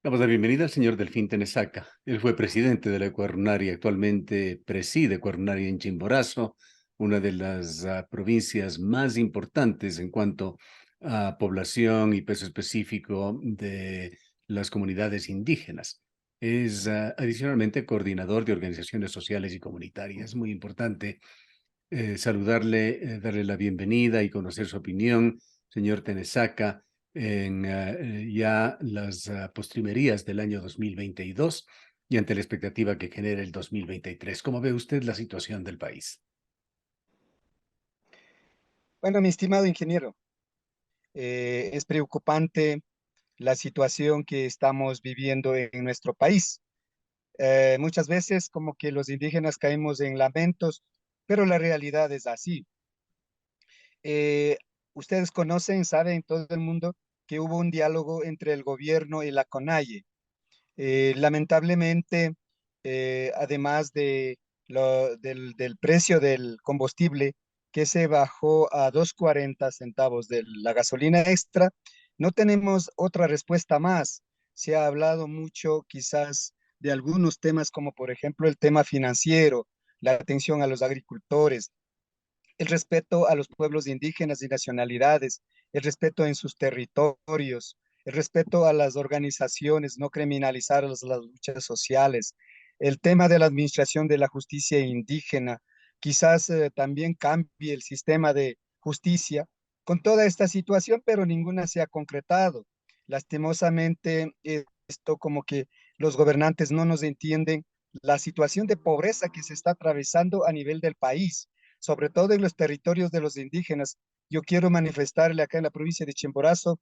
Damos la bienvenida al señor Delfín Tenesaca. Él fue presidente de la Ecuarunari, actualmente preside Ecuarunari en Chimborazo, una de las provincias más importantes en cuanto a población y peso específico de las comunidades indígenas. Es adicionalmente coordinador de organizaciones sociales y comunitarias. Es muy importante saludarle, darle la bienvenida y conocer su opinión, señor Tenesaca, en ya las postrimerías del año 2022 y ante la expectativa que genera el 2023. ¿Cómo ve usted la situación del país? Bueno, mi estimado ingeniero, es preocupante la situación que estamos viviendo en nuestro país. Muchas veces como que los indígenas caemos en lamentos, pero la realidad es así. Eh, Ustedes conocen, saben, todo el mundo que hubo un diálogo entre el gobierno y la CONAIE. Lamentablemente, además de del precio del combustible que se bajó a 2,40 centavos de la gasolina extra, no tenemos otra respuesta más. Se ha hablado mucho quizás de algunos temas como por ejemplo el tema financiero, la atención a los agricultores, el respeto a los pueblos indígenas y nacionalidades, el respeto en sus territorios, el respeto a las organizaciones, no criminalizar las luchas sociales, el tema de la administración de la justicia indígena, quizás también cambie el sistema de justicia con toda esta situación, pero ninguna se ha concretado. Lastimosamente, esto como que los gobernantes no nos entienden la situación de pobreza que se está atravesando a nivel del país, sobre todo en los territorios de los indígenas. Yo quiero manifestarle acá en la provincia de Chimborazo,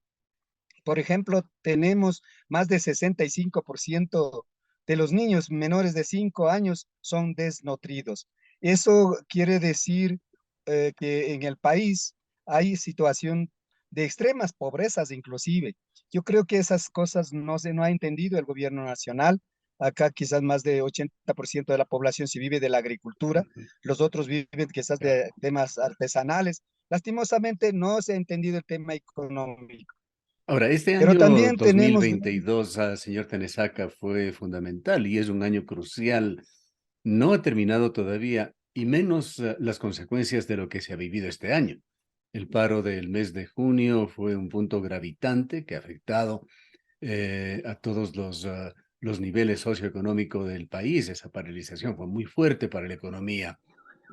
por ejemplo, tenemos más de 65% de los niños menores de 5 años son desnutridos. Eso quiere decir que en el país hay situación de extremas pobrezas inclusive. Yo creo que esas cosas no ha entendido el gobierno nacional. Acá quizás más de 80% de la población se vive de la agricultura, Ujú. los otros viven quizás de temas artesanales. Lastimosamente no se ha entendido el tema económico. Ahora, este Pero año también tenemos, 2022, señor Tenesaca, fue fundamental y es un año crucial. No ha terminado todavía, y menos las consecuencias de lo que se ha vivido este año. El paro del mes de junio fue un punto gravitante que ha afectado a todos los niveles socioeconómicos del país. Esa paralización fue muy fuerte para la economía.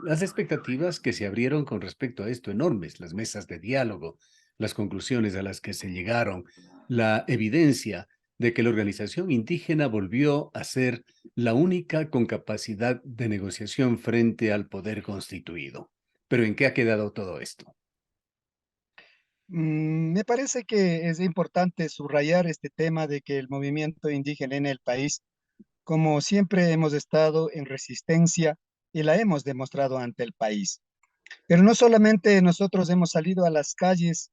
Las expectativas que se abrieron con respecto a esto enormes, las mesas de diálogo, las conclusiones a las que se llegaron, la evidencia de que la organización indígena volvió a ser la única con capacidad de negociación frente al poder constituido. Pero ¿en qué ha quedado todo esto? me parece que es importante subrayar este tema de que el movimiento indígena en el país, como siempre hemos estado en resistencia y la hemos demostrado ante el país. Pero no solamente nosotros hemos salido a las calles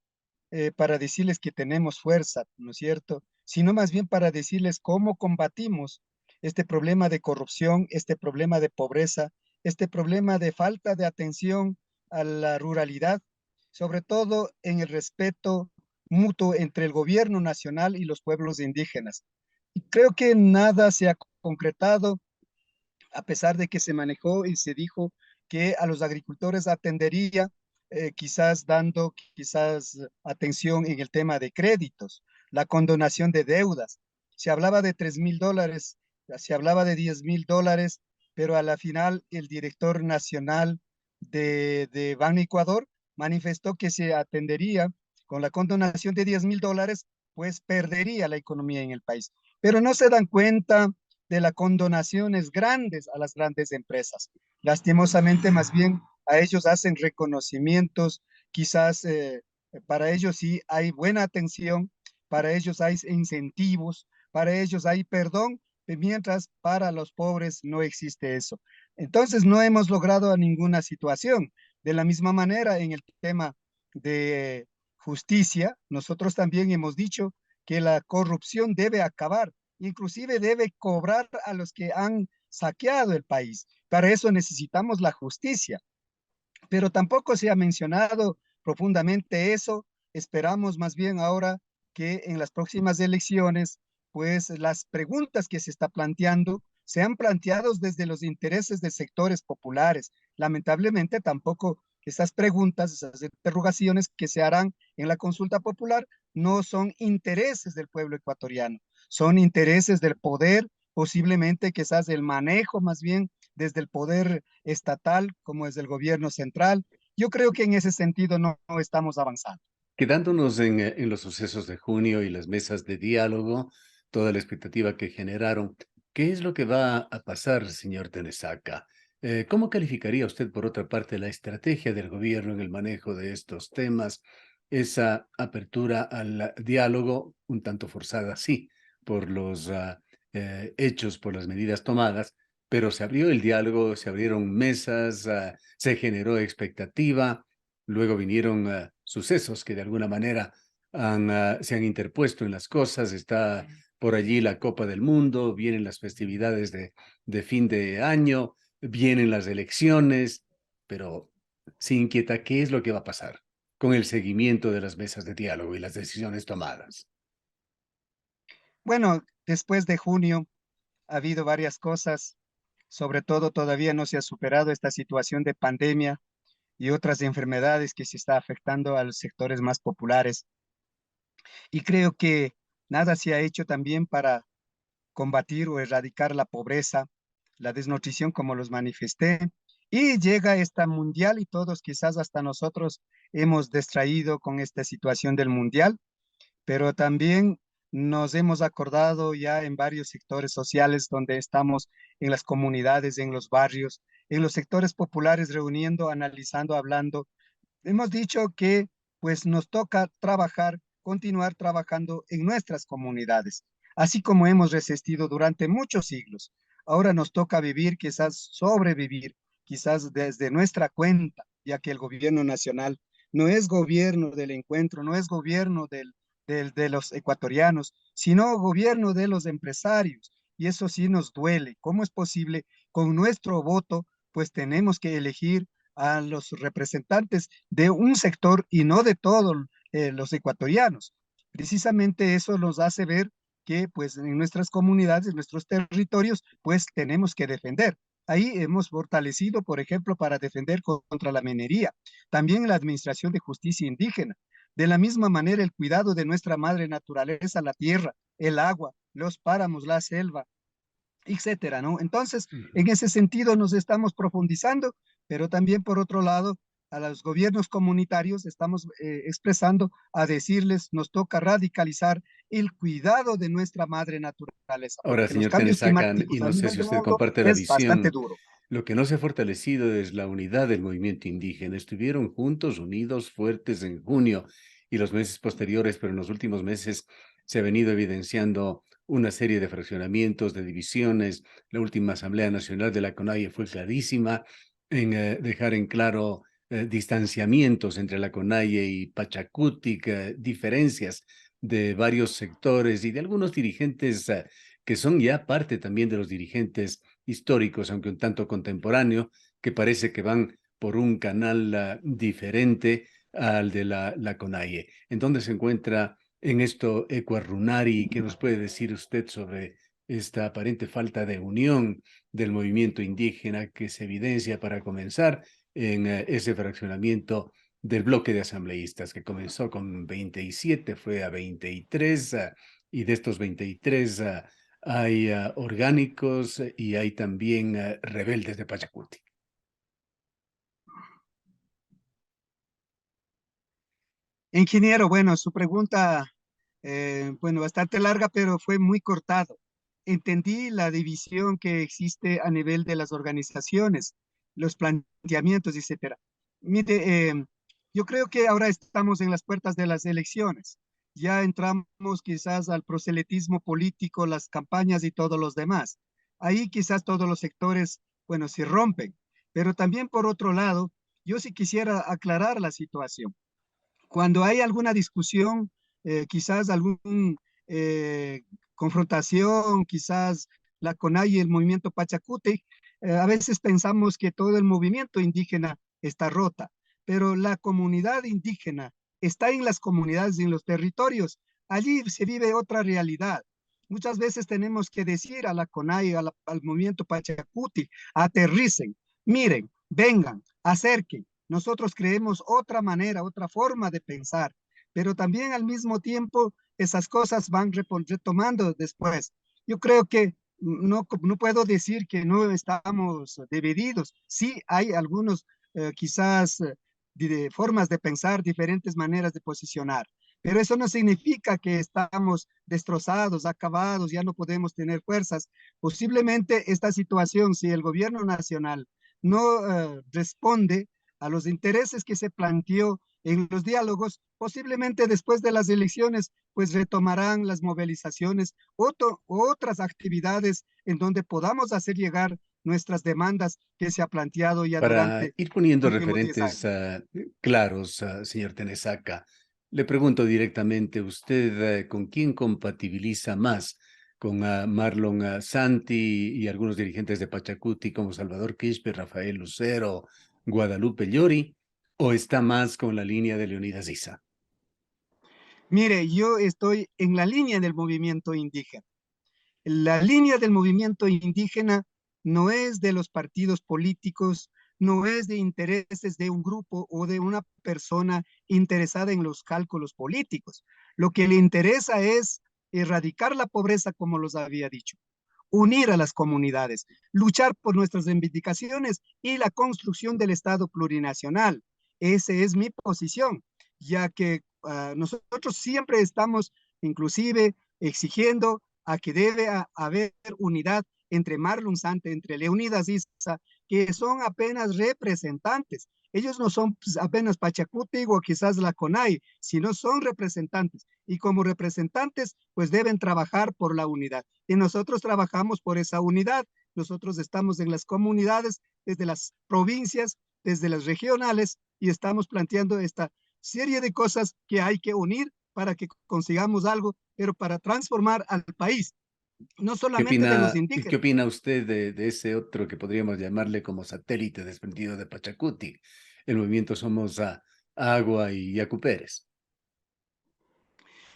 para decirles que tenemos fuerza, ¿no es cierto? Sino más bien para decirles cómo combatimos este problema de corrupción, este problema de pobreza, este problema de falta de atención a la ruralidad, sobre todo en el respeto mutuo entre el gobierno nacional y los pueblos indígenas. Y creo que nada se ha concretado, a pesar de que se manejó y se dijo que a los agricultores atendería, quizás dando quizás atención en el tema de créditos, la condonación de deudas. Se hablaba de $3,000, se hablaba de $10,000, pero a la final el director nacional de Ban Ecuador manifestó que se atendería con la condonación de $10,000, pues perdería la economía en el país. Pero no se dan cuenta de las condonaciones grandes a las grandes empresas. Lastimosamente, más bien a ellos hacen reconocimientos, quizás para ellos sí hay buena atención, para ellos hay incentivos, para ellos hay perdón, mientras para los pobres no existe eso. Entonces, no hemos logrado ninguna situación. De la misma manera, en el tema de justicia, nosotros también hemos dicho que la corrupción debe acabar, inclusive debe cobrar a los que han saqueado el país. Para eso necesitamos la justicia, pero tampoco se ha mencionado profundamente eso. Esperamos más bien ahora que en las próximas elecciones pues las preguntas que se está planteando se han planteado desde los intereses de sectores populares. Lamentablemente tampoco esas preguntas, esas interrogaciones que se harán en la consulta popular no son intereses del pueblo ecuatoriano, son intereses del poder, posiblemente quizás del manejo más bien desde el poder estatal como es el gobierno central. Yo creo que en ese sentido no estamos avanzando. Quedándonos en los sucesos de junio y las mesas de diálogo, toda la expectativa que generaron, ¿qué es lo que va a pasar, señor Tenesaca? ¿Cómo calificaría usted, por otra parte, la estrategia del gobierno en el manejo de estos temas? Esa apertura al diálogo, un tanto forzada, sí, por los hechos, por las medidas tomadas, pero se abrió el diálogo, se abrieron mesas, se generó expectativa. Luego vinieron sucesos que de alguna manera se han interpuesto en las cosas. Está por allí la Copa del Mundo, vienen las festividades de fin de año, vienen las elecciones, pero se inquieta qué es lo que va a pasar con el seguimiento de las mesas de diálogo y las decisiones tomadas. Bueno, después de junio ha habido varias cosas, sobre todo todavía no se ha superado esta situación de pandemia y otras enfermedades que se está afectando a los sectores más populares. Y creo que nada se ha hecho también para combatir o erradicar la pobreza, la desnutrición, como los manifesté. Y llega esta mundial y todos, quizás hasta nosotros, hemos distraído con esta situación del mundial, pero también nos hemos acordado ya en varios sectores sociales donde estamos en las comunidades, en los barrios, en los sectores populares reuniendo, analizando, hablando. Hemos dicho que pues nos toca trabajar, continuar trabajando en nuestras comunidades, así como hemos resistido durante muchos siglos. Ahora nos toca vivir, quizás sobrevivir, quizás desde nuestra cuenta, ya que el gobierno nacional no es gobierno del encuentro, no es gobierno de los ecuatorianos, sino gobierno de los empresarios. Y eso sí nos duele. ¿Cómo es posible? Con nuestro voto, pues tenemos que elegir a los representantes de un sector y no de todos los ecuatorianos. Precisamente eso nos hace ver que pues en nuestras comunidades, en nuestros territorios, pues tenemos que defender. Ahí hemos fortalecido, por ejemplo, para defender contra la minería, también la administración de justicia indígena. De la misma manera, el cuidado de nuestra madre naturaleza, la tierra, el agua, los páramos, la selva, etcétera, ¿no? Entonces, Ujú. en ese sentido nos estamos profundizando, pero también por otro lado, a los gobiernos comunitarios estamos expresando a decirles, nos toca radicalizar el cuidado de nuestra madre naturaleza, Ahora, porque los señor cambios Tenesacan, y climáticos a no sé nivel si del usted mundo comparte la es bastante visión, duro. lo que no se ha fortalecido es la unidad del movimiento indígena. Estuvieron juntos, unidos, fuertes en junio y los meses posteriores, pero en los últimos meses se ha venido evidenciando una serie de fraccionamientos, de divisiones. La última Asamblea Nacional de la CONAIE fue clarísima en dejar en claro distanciamientos entre la CONAIE y Pachacutic, diferencias de varios sectores y de algunos dirigentes que son ya parte también de los dirigentes históricos, aunque un tanto contemporáneo, que parece que van por un canal diferente al de la CONAIE. ¿En dónde se encuentra en esto Ecuarrunari? ¿Qué nos puede decir usted sobre esta aparente falta de unión del movimiento indígena que se evidencia para comenzar en ese fraccionamiento del bloque de asambleístas que comenzó con 27, fue a 23, y de estos 23 hay orgánicos y hay también rebeldes de Pachacuti? Ingeniero, bueno, su pregunta, bueno, bastante larga, pero fue muy cortado. Entendí la división que existe a nivel de las organizaciones, los planteamientos, etcétera. Mire, yo creo que ahora estamos en las puertas de las elecciones. Ya entramos quizás al proselitismo político, las campañas y todos los demás. Ahí quizás todos los sectores, bueno, se rompen. Pero también por otro lado, yo sí quisiera aclarar la situación cuando hay alguna discusión, quizás algún eh, confrontación, quizás la CONAI y el movimiento Pachacuti, a veces pensamos que todo el movimiento indígena está rota, pero la comunidad indígena está en las comunidades y en los territorios. Allí se vive otra realidad. Muchas veces tenemos que decir a la CONAI, al movimiento Pachacuti, aterricen, miren, vengan, acerquen. Nosotros creemos otra manera, otra forma de pensar, pero también al mismo tiempo esas cosas van retomando después. Yo creo que no puedo decir que no estamos divididos. Sí, hay algunos quizás formas de pensar, diferentes maneras de posicionar, pero eso no significa que estamos destrozados, acabados, ya no podemos tener fuerzas. Posiblemente esta situación, si el gobierno nacional no responde a los intereses que se planteó en los diálogos, posiblemente después de las elecciones, pues retomarán las movilizaciones, otras actividades en donde podamos hacer llegar nuestras demandas que se ha planteado ya Para durante ir poniendo los últimos 10 referentes años. claros, señor Tenesaca, le pregunto directamente, ¿usted con quién compatibiliza más? ¿Con Marlon Santi y algunos dirigentes de Pachacuti como Salvador Quispe, Rafael Lucero, Guadalupe Llori? ¿O está más con la línea de Leonidas Issa? Mire, yo estoy en la línea del movimiento indígena. La línea del movimiento indígena no es de los partidos políticos, no es de intereses de un grupo o de una persona interesada en los cálculos políticos. Lo que le interesa es erradicar la pobreza, como los había dicho, unir a las comunidades, luchar por nuestras reivindicaciones y la construcción del Estado plurinacional. Esa es mi posición, ya que nosotros siempre estamos inclusive exigiendo a que debe haber unidad entre Marlon Sante, entre Leonidas Issa, que son apenas representantes. Ellos no son pues, apenas Pachacuti o quizás la CONAI, sino son representantes. Y como representantes, pues deben trabajar por la unidad. Y nosotros trabajamos por esa unidad. Nosotros estamos en las comunidades, desde las provincias, desde las regionales, y estamos planteando esta serie de cosas que hay que unir para que consigamos algo, pero para transformar al país, no solamente de los Qué indígenas. opina usted de ese otro que podríamos llamarle como satélite desprendido de Pachacuti, el movimiento Somos Agua y Yacu Pérez?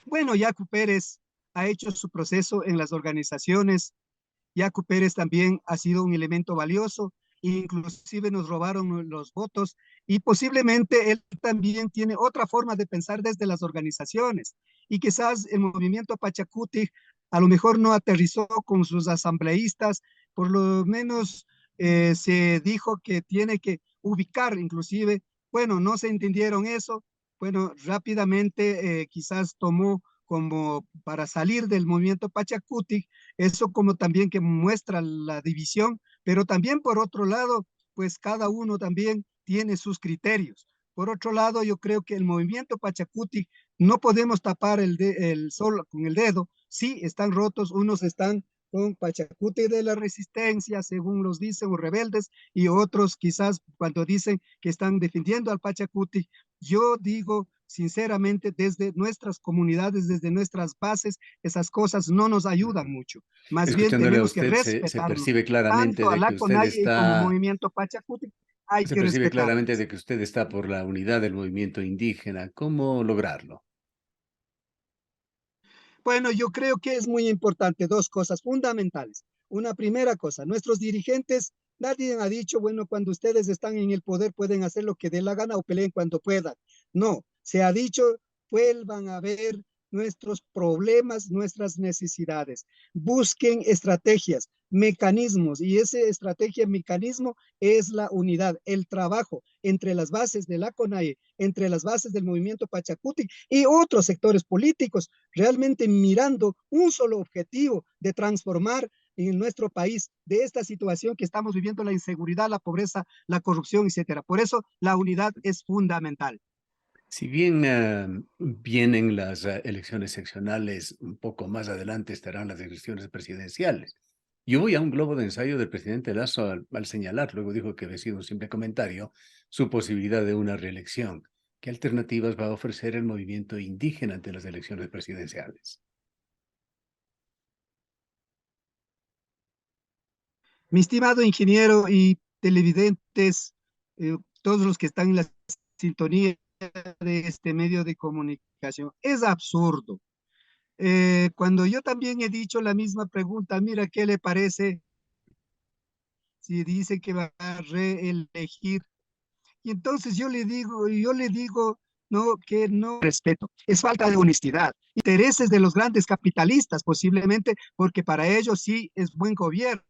Bueno, Yacu Pérez ha hecho su proceso en las organizaciones. Yacu Pérez también ha sido un elemento valioso, inclusive nos robaron los votos y posiblemente él también tiene otra forma de pensar desde las organizaciones y quizás el movimiento Pachacuti a lo mejor no aterrizó con sus asambleístas, por lo menos se dijo que tiene que ubicar inclusive, bueno, no se entendieron eso, bueno, rápidamente quizás tomó como para salir del movimiento Pachacuti, eso como también que muestra la división, pero también por otro lado, pues cada uno también tiene sus criterios. Por otro lado, yo creo que el movimiento Pachacuti no podemos tapar el sol con el dedo. Sí, están rotos, unos están con Pachacuti de la resistencia, según los dicen, o rebeldes, y otros quizás cuando dicen que están defendiendo al Pachacuti. Yo digo sinceramente, desde nuestras comunidades, desde nuestras bases, esas cosas no nos ayudan mucho. Más bien Escuchándole a tenemos que usted, se respetarnos. percibe claramente Tanto a de la que usted CONAIE como está, movimiento Pachacuti, hay se que percibe claramente respetarnos. de que usted está por la unidad del movimiento indígena. ¿Cómo lograrlo? Bueno, yo creo que es muy importante dos cosas fundamentales. Una primera cosa, nuestros dirigentes, nadie ha dicho, bueno, cuando ustedes están en el poder pueden hacer lo que dé la gana o peleen cuando puedan. No, se ha dicho, vuelvan a ver nuestros problemas, nuestras necesidades. Busquen estrategias, mecanismos, y esa estrategia, mecanismo es la unidad, el trabajo entre las bases de la CONAIE, entre las bases del movimiento Pachacuti y otros sectores políticos realmente mirando un solo objetivo de transformar en nuestro país de esta situación que estamos viviendo, la inseguridad, la pobreza, la corrupción, etcétera. Por eso la unidad es fundamental. Si bien vienen las elecciones seccionales, un poco más adelante estarán las elecciones presidenciales. Yo voy a un globo de ensayo del presidente Lazo al señalar, luego dijo que había sido un simple comentario, su posibilidad de una reelección. ¿Qué alternativas va a ofrecer el movimiento indígena ante las elecciones presidenciales? Mi estimado ingeniero y televidentes, todos los que están en la sintonía de este medio de comunicación, es absurdo. Cuando yo también he dicho la misma pregunta, mira, ¿qué le parece si dice que va a reelegir? Y entonces yo le digo, no, que no respeto, es falta de honestidad, intereses de los grandes capitalistas posiblemente, porque para ellos sí es buen gobierno.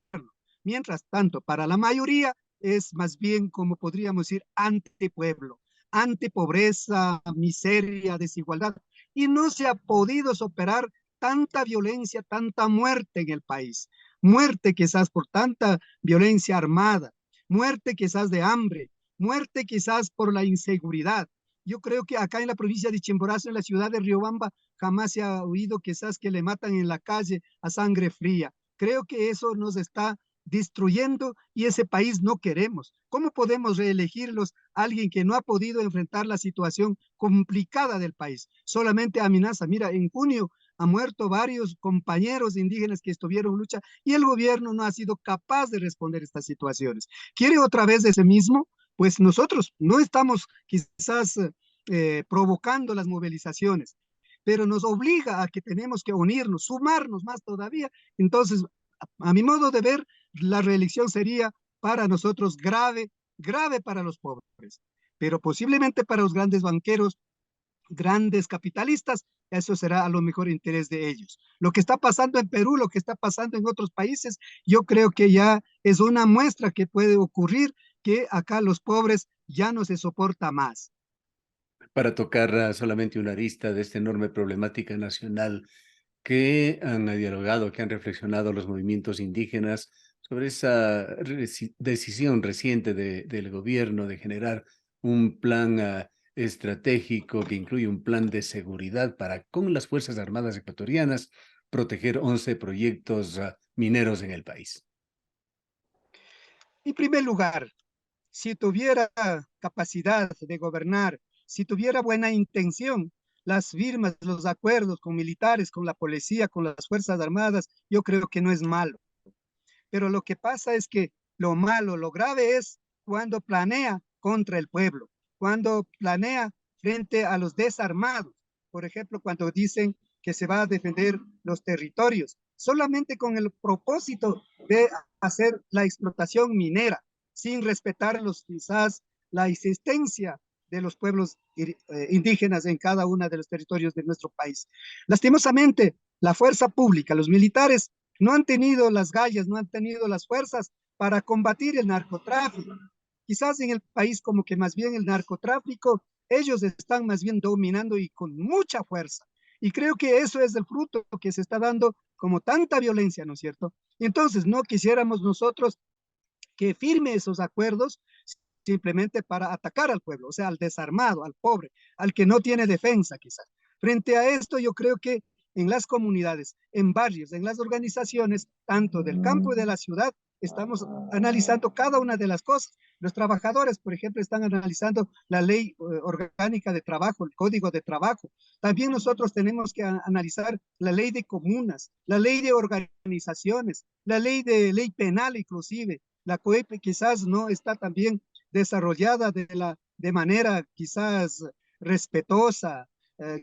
Mientras tanto, para la mayoría es más bien, como podríamos decir, antipueblo, antipobreza, miseria, desigualdad. Y no se ha podido superar tanta violencia, tanta muerte en el país. Muerte quizás por tanta violencia armada, muerte quizás de hambre, muerte quizás por la inseguridad. Yo creo que acá en la provincia de Chimborazo, en la ciudad de Riobamba, jamás se ha oído quizás que le matan en la calle a sangre fría. Creo que eso nos está destruyendo y ese país no queremos. ¿Cómo podemos reelegirlos a alguien que no ha podido enfrentar la situación complicada del país? Solamente amenaza. Mira, en junio han muerto varios compañeros indígenas que estuvieron en lucha y el gobierno no ha sido capaz de responder estas situaciones. ¿Quiere otra vez ese mismo? Pues nosotros no estamos quizás provocando las movilizaciones, pero nos obliga a que tenemos que unirnos, sumarnos más todavía. Entonces, a mi modo de ver, la reelección sería para nosotros grave, grave para los pobres, pero posiblemente para los grandes banqueros, grandes capitalistas, eso será a lo mejor interés de ellos. Lo que está pasando en Perú, lo que está pasando en otros países, yo creo que ya es una muestra que puede ocurrir que acá los pobres ya no se soporta más. Para tocar solamente una arista de esta enorme problemática nacional, que han dialogado, que han reflexionado los movimientos indígenas sobre esa decisión reciente del gobierno de generar un plan estratégico que incluye un plan de seguridad para, con las Fuerzas Armadas ecuatorianas, proteger 11 proyectos mineros en el país. En primer lugar, si tuviera capacidad de gobernar, si tuviera buena intención, las firmas, los acuerdos con militares, con la policía, con las Fuerzas Armadas, yo creo que no es malo. Pero lo que pasa es que lo malo, lo grave es cuando planea contra el pueblo, cuando planea frente a los desarmados. Por ejemplo, cuando dicen que se va a defender los territorios, solamente con el propósito de hacer la explotación minera, sin respetar quizás la existencia de los pueblos indígenas en cada uno de los territorios de nuestro país. Lastimosamente, la fuerza pública, los militares, no han tenido las gallas, no han tenido las fuerzas para combatir el narcotráfico. Quizás en el país como que más bien el narcotráfico, ellos están más bien dominando y con mucha fuerza. Y creo que eso es el fruto que se está dando como tanta violencia, ¿no es cierto? Entonces, no quisiéramos nosotros que firme esos acuerdos simplemente para atacar al pueblo, o sea, al desarmado, al pobre, al que no tiene defensa quizás. Frente a esto, yo creo que en las comunidades, en barrios, en las organizaciones, tanto del campo y de la ciudad, estamos analizando cada una de las cosas. Los trabajadores, por ejemplo, están analizando la ley orgánica de trabajo, el código de trabajo. También nosotros tenemos que analizar la ley de comunas, la ley de organizaciones, la ley penal inclusive. La COEP quizás no está también desarrollada de manera quizás respetuosa,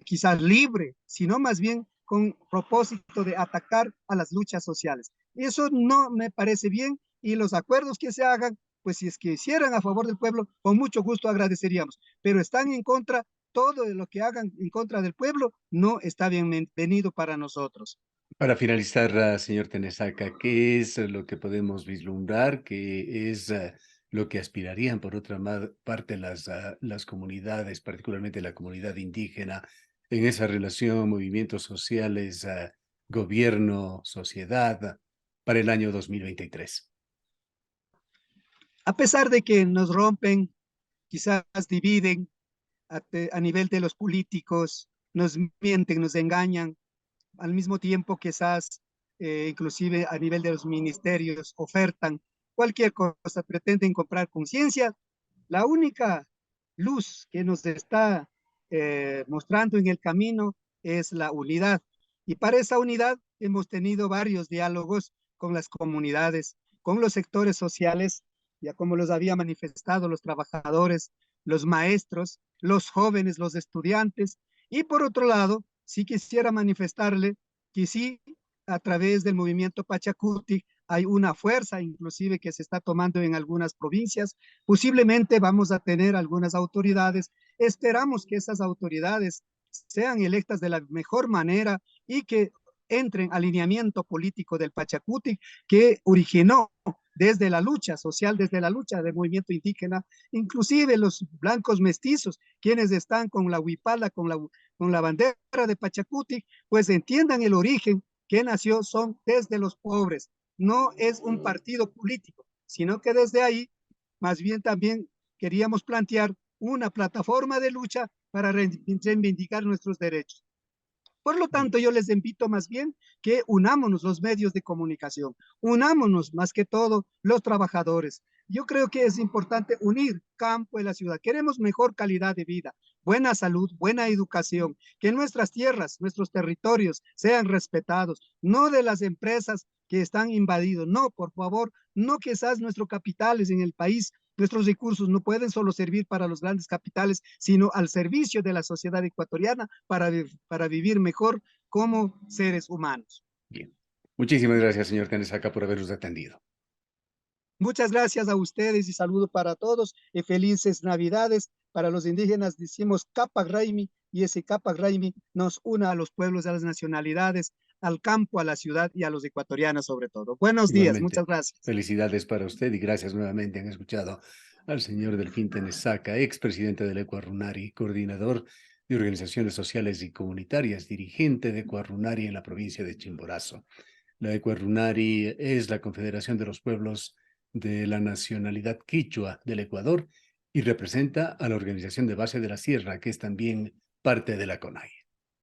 quizás libre, sino más bien con propósito de atacar a las luchas sociales. Eso no me parece bien y los acuerdos que se hagan, pues si es que hicieran a favor del pueblo, con mucho gusto agradeceríamos, pero están en contra, todo lo que hagan en contra del pueblo no está bienvenido para nosotros. Para finalizar, señor Tenesaca, ¿qué es lo que podemos vislumbrar? ¿Qué es lo que aspirarían, por otra parte, las comunidades, particularmente la comunidad indígena, en esa relación, movimientos sociales, gobierno, sociedad, para el año 2023? A pesar de que nos rompen, quizás dividen a nivel de los políticos, nos mienten, nos engañan, al mismo tiempo quizás inclusive a nivel de los ministerios ofertan cualquier cosa, pretenden comprar conciencia. La única luz que nos está mostrando en el camino es la unidad. Y para esa unidad hemos tenido varios diálogos con las comunidades, con los sectores sociales, ya como los había manifestado los trabajadores, los maestros, los jóvenes, los estudiantes, y por otro lado, sí quisiera manifestarle que sí, a través del movimiento Pachacuti hay una fuerza inclusive que se está tomando en algunas provincias. Posiblemente vamos a tener algunas autoridades. Esperamos que esas autoridades sean electas de la mejor manera y que entren al alineamiento político del Pachacuti que originó desde la lucha social, desde la lucha del movimiento indígena, inclusive los blancos mestizos, quienes están con la huipala, con la bandera de Pachacuti, pues entiendan el origen que nació, son desde los pobres. No es un partido político, sino que desde ahí, más bien también queríamos plantear una plataforma de lucha para reivindicar nuestros derechos. Por lo tanto, yo les invito más bien que unámonos los medios de comunicación, unámonos más que todo los trabajadores. Yo creo que es importante unir campo y la ciudad. Queremos mejor calidad de vida, buena salud, buena educación, que nuestras tierras, nuestros territorios sean respetados, no de las empresas que están invadidos. No, por favor, no quizás nuestros capitales en el país, nuestros recursos no pueden solo servir para los grandes capitales, sino al servicio de la sociedad ecuatoriana para vivir mejor como seres humanos. Bien. Muchísimas gracias, señor Tenesaca, por habernos atendido. Muchas gracias a ustedes y saludo para todos y felices Navidades. Para los indígenas decimos Capac Raimi y ese Capac Raimi nos une a los pueblos, a las nacionalidades, al campo, a la ciudad y a los ecuatorianos sobre todo. Buenos días, muchas Igualmente, gracias. felicidades para usted y gracias nuevamente. Han escuchado al señor Delfín Tenesaca, expresidente del Ecuarunari, coordinador de organizaciones sociales y comunitarias, dirigente de Ecuarunari en la provincia de Chimborazo. La Ecuarunari es la Confederación de los Pueblos de la Nacionalidad Quichua del Ecuador y representa a la organización de base de la Sierra, que es también parte de la CONAIE.